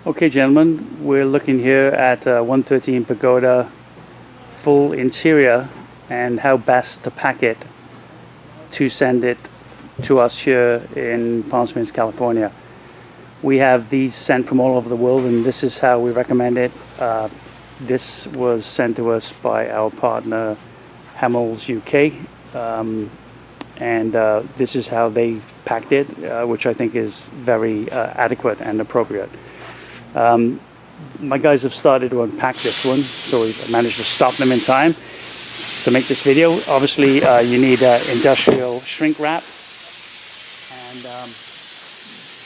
Okay, gentlemen, we're looking here at 113 Pagoda full interior and how best to pack it to send it to us here in Palm Springs, California. We have these sent from all over the world, and this is how we recommend it. This was sent to us by our partner Hamels UK, and this is how they've packed it, which I think is very adequate and appropriate. My guys have started to unpack this one, so we managed to stop them in time to make this video. Obviously, you need industrial shrink wrap, and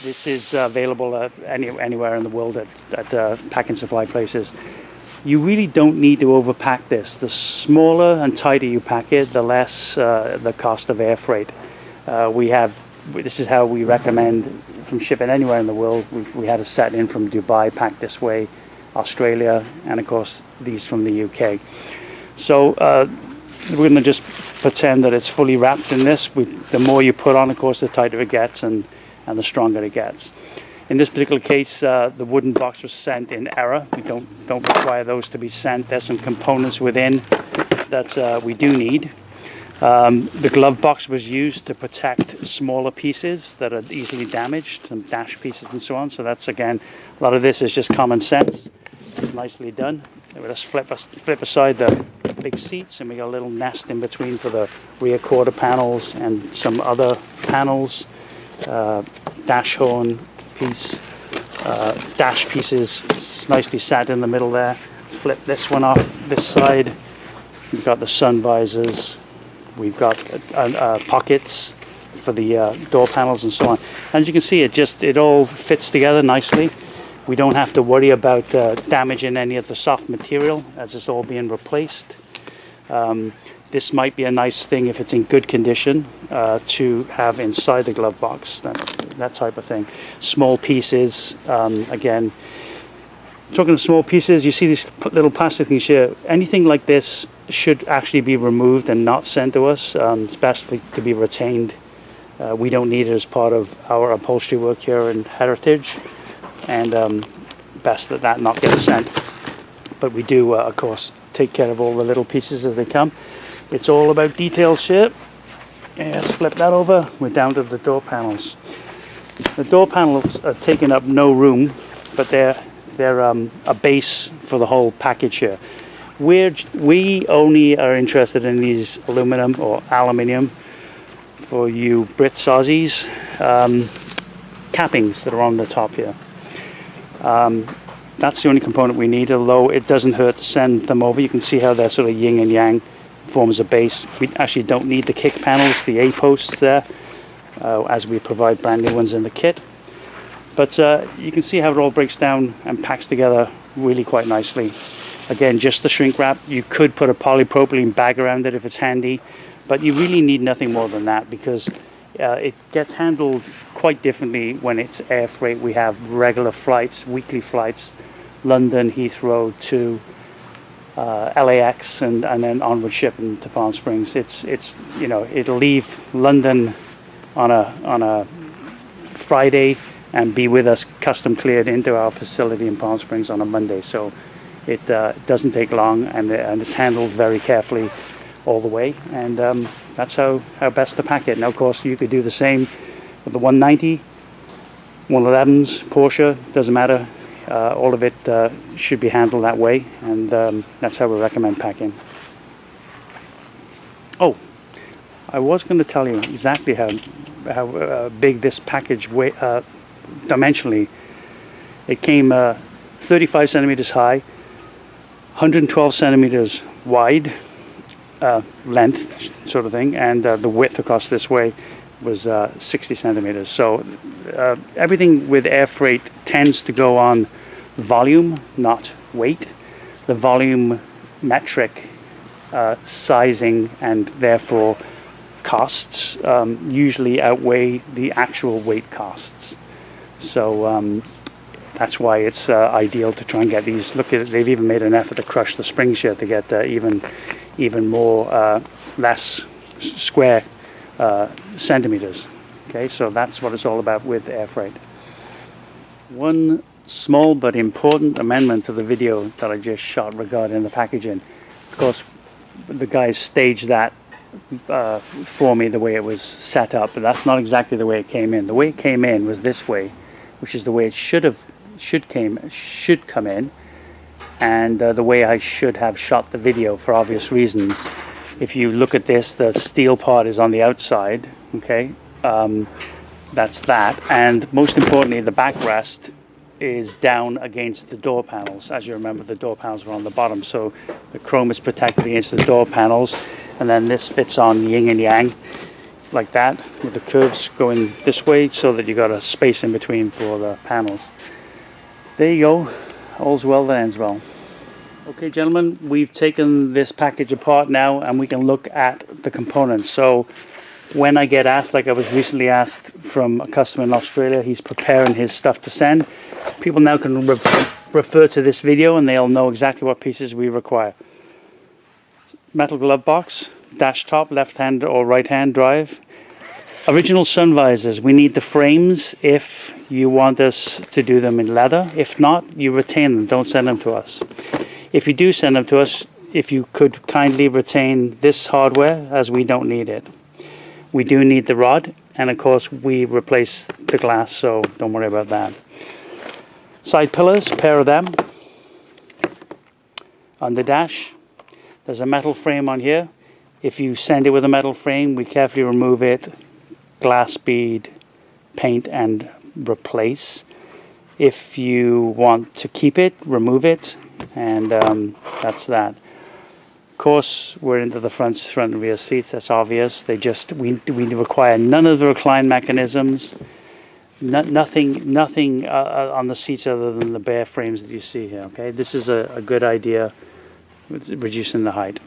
this is available anywhere in the world at pack and supply places. You really don't need to overpack this. The smaller and tighter you pack it, the less the cost of air freight. This is how we recommend from shipping anywhere in the world. We had a set in from Dubai, packed this way, Australia, and of course these from the UK. So we're going to just pretend that it's fully wrapped in this. The more you put on, of course, the tighter it gets and the stronger it gets. In this particular case, the wooden box was sent in error. We don't require those to be sent. There's some components within that we do need. The glove box was used to protect smaller pieces that are easily damaged, some dash pieces and so on. So that's, again, a lot of this is just common sense. It's nicely done. We just flip aside the big seats, and we got a little nest in between for the rear quarter panels and some other panels. Dash horn piece, dash pieces. It's nicely sat in the middle there. Flip this one off this side. We've got the sun visors. We've got pockets for the door panels and so on. As you can see, it all fits together nicely. We don't have to worry about damaging any of the soft material as it's all being replaced. This might be a nice thing if it's in good condition to have inside the glove box, that type of thing. Small pieces, again, talking to small pieces, you see these little plastic things here. Anything like this should actually be removed and not sent to us. It's best to be retained. We don't need it as part of our upholstery work here in Heritage, and best that not get sent. But we do, of course, take care of all the little pieces as they come. It's all about details here. Let's flip that over. We're down to the door panels. The door panels are taking up no room, but they're a base for the whole package here. We only are interested in these aluminum or aluminium, for you Brits, Aussies, cappings that are on the top here. That's the only component we need, although it doesn't hurt to send them over. You can see how they're sort of yin and yang, forms a base. We actually don't need the kick panels, the A-posts there, as we provide brand new ones in the kit. But you can see how it all breaks down and packs together really quite nicely. Again, just the shrink wrap. You could put a polypropylene bag around it if it's handy, but you really need nothing more than that, because it gets handled quite differently when it's air freight. We have regular flights, weekly flights, London, Heathrow to LAX, and then onward shipping to Palm Springs. It'll leave London on a Friday and be with us custom cleared into our facility in Palm Springs on a Monday. So it doesn't take long, and it's handled very carefully all the way, and that's how best to pack it. Now, of course, you could do the same with the 190, 111s, Porsche, doesn't matter. All of it should be handled that way, and that's how we recommend packing. Oh, I was going to tell you exactly how big this package dimensionally. It came 35 centimeters high, 112 centimeters wide, length sort of thing, and the width across this way was 60 centimeters. So everything with air freight tends to go on volume, not weight. The volume metric sizing and therefore costs usually outweigh the actual weight costs. So that's why it's ideal to try and get these. Look at it, they've even made an effort to crush the springs here to get even more less square centimeters. Okay, so that's what it's all about with air freight. One small but important amendment to the video that I just shot regarding the packaging. Of course, the guys staged that for me the way it was set up, but that's not exactly the way it came in. The way it came in was this way, which is the way it should come in, and the way I should have shot the video for obvious reasons. If you look at this, the steel part is on the outside, okay? That's that, and most importantly, the backrest is down against the door panels. As you remember, the door panels were on the bottom, so the chrome is protected against the door panels, and then this fits on yin and yang like that, with the curves going this way, so that you got a space in between for the panels. There you go. All's well that ends well. Okay, gentlemen, we've taken this package apart now, and we can look at the components. So when I get asked, like I was recently asked from a customer in Australia, he's preparing his stuff to send. People now can refer to this video and they'll know exactly what pieces we require. Metal glove box, dash top, left hand or right hand drive. Original sun visors, we need the frames if you want us to do them in leather. If not, you retain them, don't send them to us. If you do send them to us, if you could kindly retain this hardware, as we don't need it. We do need the rod, and of course we replace the glass, so don't worry about that. Side pillars, pair of them. On the dash, there's a metal frame on here. If you send it with a metal frame, we carefully remove it, glass bead, paint and replace. If you want to keep it, remove it, and that's that. Of course, we're into the front and rear seats. That's obvious. We require none of the recline mechanisms. Nothing on the seats other than the bare frames that you see here. Okay, this is a good idea with reducing the height.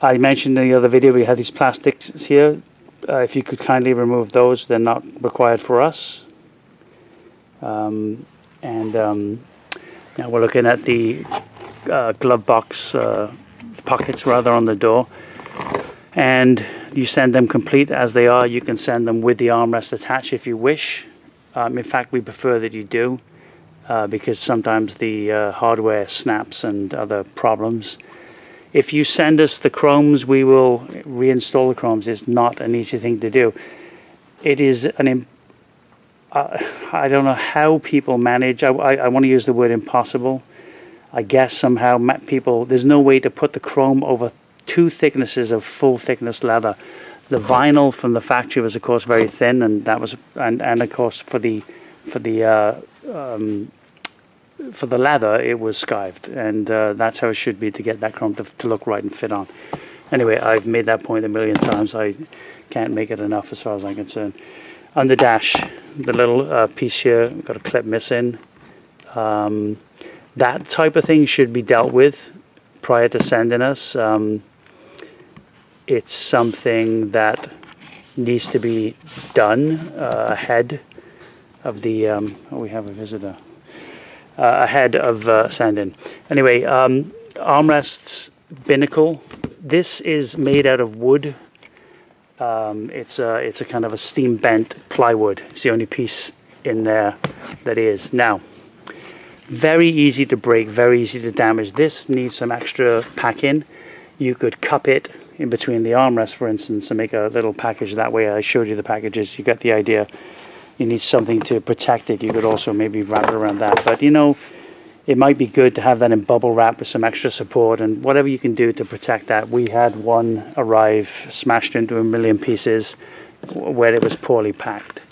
I mentioned in the other video we have these plastics here. If you could kindly remove those, they're not required for us. Now we're looking at the glove box. Pockets rather on the door, and you send them complete as they are. You can send them with the armrest attached if you wish. In fact, we prefer that you do, because sometimes the hardware snaps and other problems. If you send us the chromes, we will reinstall the chromes. It's not an easy thing to do. It is I don't know how people manage. I want to use the word impossible. I guess somehow there's no way to put the chrome over two thicknesses of full thickness leather. The vinyl from the factory was of course very thin, and that was and of course for the leather it was skived, and that's how it should be to get that chrome to look right and fit on. Anyway, I've made that point a million times. I can't make it enough as far as I'm concerned. On the dash, the little piece here, we've got a clip missing. That type of thing should be dealt with prior to sending us. It's something that needs to be done ahead of the we have a visitor. Ahead of sending. Anyway, armrests, binnacle. This is made out of wood. It's a kind of a steam bent plywood. It's the only piece in there that is. Now, very easy to break, very easy to damage. This needs some extra packing. You could cup it in between the armrests, for instance, and make a little package that way. I showed you the packages. You got the idea. You need something to protect it. You could also maybe wrap it around that. But you know, it might be good to have that in bubble wrap with some extra support and whatever you can do to protect that. We had one arrive smashed into a million pieces where it was poorly packed.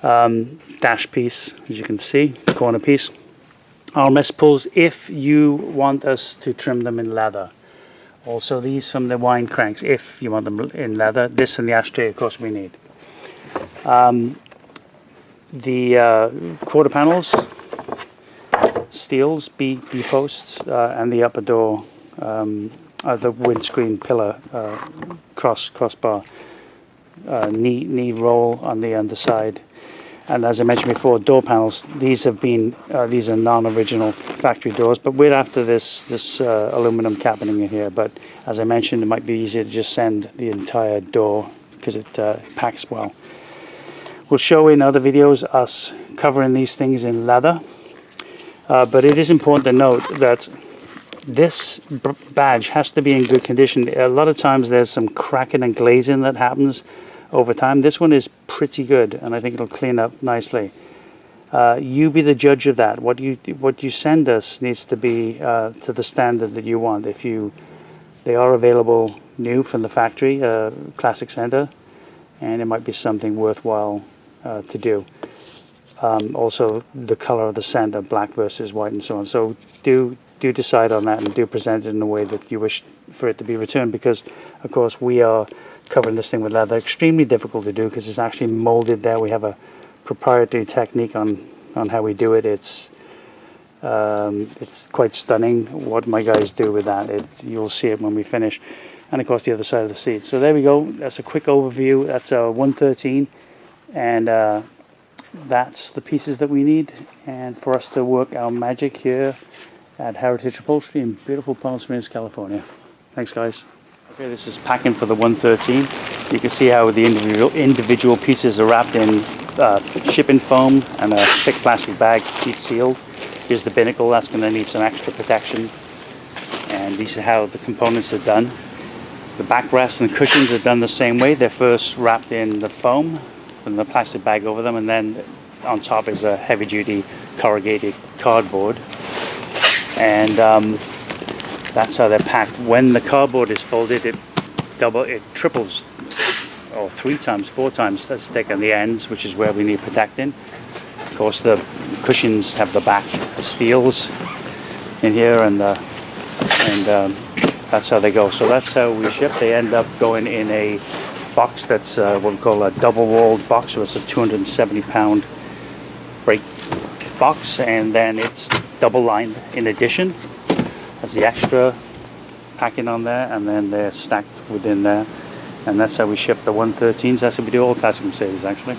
Dash piece, as you can see, corner piece. Armrest pulls if you want us to trim them in leather. Also these from the wine cranks if you want them in leather. This and the ashtray of course we need. The quarter panels, steels, B posts, and the upper door, the windscreen pillar crossbar, knee roll on the underside. And as I mentioned before, door panels. These are non-original factory doors, but we're after this aluminum cabining in here. But as I mentioned, it might be easier to just send the entire door because it packs well. We'll show in other videos us covering these things in leather. But it is important to note that this badge has to be in good condition. A lot of times there's some cracking and glazing that happens over time. This one is pretty good, and I think it'll clean up nicely. You be the judge of that. What you send us needs to be to the standard that you want. They are available new from the factory, Classic Center, and it might be something worthwhile to do. Also, the color of the center, black versus white, and so on. So do decide on that, and do present it in a way that you wish for it to be returned, because of course we are covering this thing with leather. Extremely difficult to do because it's actually molded there. We have a proprietary technique on how we do it. It's quite stunning what my guys do with that. You'll see it when we finish. And of course the other side of the seat. So there we go. That's a quick overview. That's a 113, and that's the pieces that we need, and for us to work our magic here at Heritage Upholstery in beautiful Palm Springs, California. Thanks, guys. Okay, this is packing for the 113. You can see how the individual pieces are wrapped in shipping foam and a thick plastic bag, heat sealed. Here's the binnacle. That's going to need some extra protection. And these are how the components are done. The backrests and cushions are done the same way. They're first wrapped in the foam with the plastic bag over them, and then on top is a heavy-duty corrugated cardboard. And that's how they're packed. When the cardboard is folded, it triples, or 3 times, 4 times as thick on the ends, which is where we need protecting. Of course, the cushions have the back steels in here, and that's how they go. So that's how we ship. They end up going in a box that's what we call a double-walled box. So it's a 270-pound break box, and then it's double-lined in addition. Has the extra packing on there, and then they're stacked within there. And that's how we ship the 113s. That's how we do all Classic Mercedes, actually.